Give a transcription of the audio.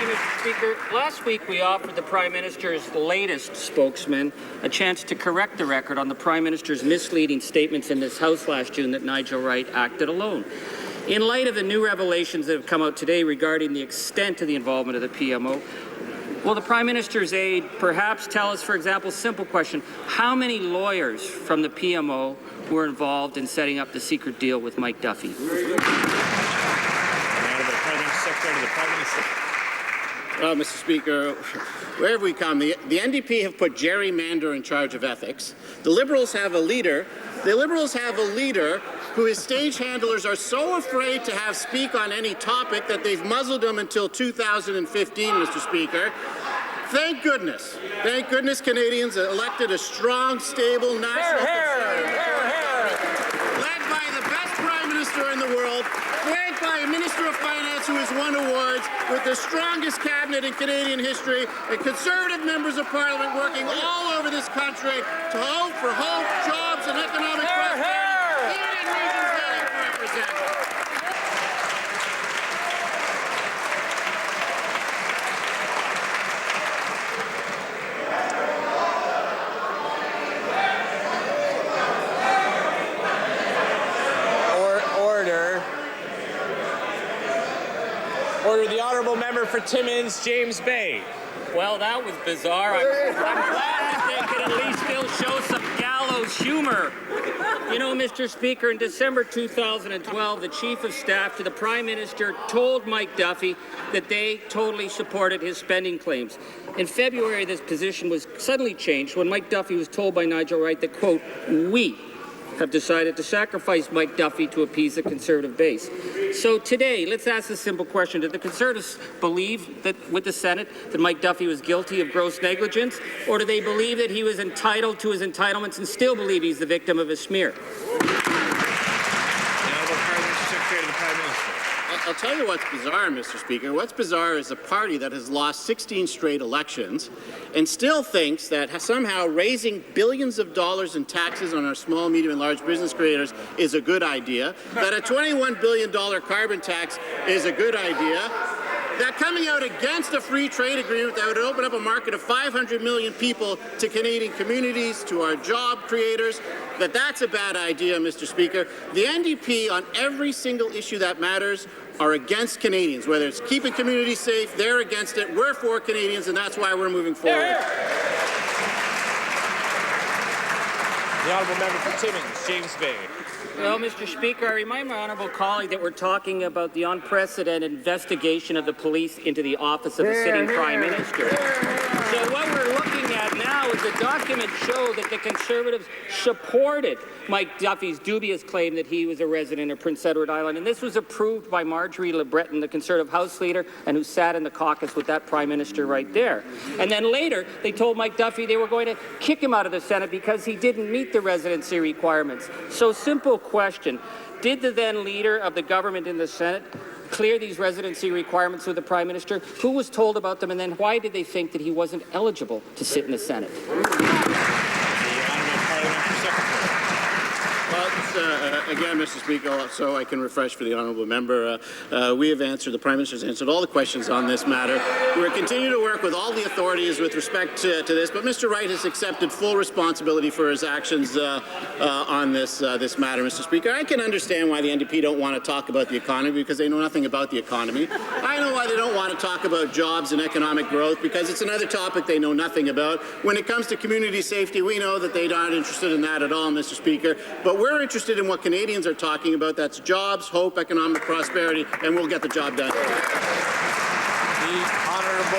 you, Mr. Speaker. Last week, we offered the Prime Minister's latest spokesman a chance to correct the record on the Prime Minister's misleading statements in this House last June that Nigel Wright acted alone. In light of the new revelations that have come out today regarding the extent of the involvement of the PMO, will the Prime Minister's aide perhaps tell us, for example, simple question, how many lawyers from the PMO were involved in setting up the secret deal with Mike Duffy? Secretary to the Prime Minister. Well, Mr. Speaker, where have we come? The NDP have put Jerry Mander in charge of ethics. The Liberals have a leader. Who his stage handlers are so afraid to have speak on any topic that they've muzzled him until 2015, Mr. Speaker. Thank goodness Canadians elected a strong, stable, national led by the best Prime Minister in the world, flanked by a Minister of Finance who has won awards, with the strongest cabinet in Canadian history, and Conservative members of Parliament working all over this country to hope for hope, jobs, and economic prosperity in regions that it represents. Order the honourable member for Timmins, James Bay. Well, that was bizarre. I'm glad that they could at least still show some gallows humor. You know, Mr. Speaker, in December 2012, the Chief of Staff to the Prime Minister told Mike Duffy that they totally supported his spending claims. In February, this position was suddenly changed when Mike Duffy was told by Nigel Wright that, quote, "we have decided to sacrifice Mike Duffy to appease the Conservative base." So today, let's ask a simple question. Did the Conservatives believe that with the Senate that Mike Duffy was guilty of gross negligence, or do they believe that he was entitled to his entitlements and still believe he's the victim of a smear? Secretary to the Prime Minister. I'll tell you what's bizarre, Mr. Speaker. What's bizarre is a party that has lost 16 straight elections and still thinks that somehow raising billions of dollars in taxes on our small, medium, and large business creators is a good idea, that a $21 billion carbon tax is a good idea, that coming out against a free trade agreement that would open up a market of 500 million people to Canadian communities, to our job creators, that's a bad idea, Mr. Speaker. The NDP, on every single issue that matters, are against Canadians. Whether it's keeping communities safe, they're against it. We're for Canadians, and that's why we're moving forward. The honourable member for Timmins, James Bay. Well, Mr. Speaker, I remind my honourable colleague that we're talking about the unprecedented investigation of the police into the office of the sitting Prime Minister. So what we're looking at now is the documents show that the Conservatives supported Mike Duffy's dubious claim that he was a resident of Prince Edward Island. And this was approved by Marjorie Le Breton, the Conservative House Leader, and who sat in the caucus with that Prime Minister right there. And then later, they told Mike Duffy they were going to kick him out of the Senate because he didn't meet the residency requirements. So simple question. Did the then leader of the government in the Senate clear these residency requirements with the Prime Minister? Who was told about them, and then why did they think that he wasn't eligible to sit in the Senate? The honourable parliamentary secretary. Well, again, Mr. Speaker, so I can refresh for the honourable member, we have answered, the Prime Minister has answered all the questions on this matter. We're continuing to work with all the authorities with respect to this, but Mr. Wright has accepted full responsibility for his actions on this matter, Mr. Speaker. I can understand why the NDP don't want to talk about the economy, because they know nothing about the economy. I know why they don't want to talk about jobs and economic growth, because it's another topic they know nothing about. When it comes to community safety, we know that they're not interested in that at all, Mr. Speaker. But we're interested in what Canadians are talking about. That's jobs, hope, economic prosperity, and we'll get the job done. The honourable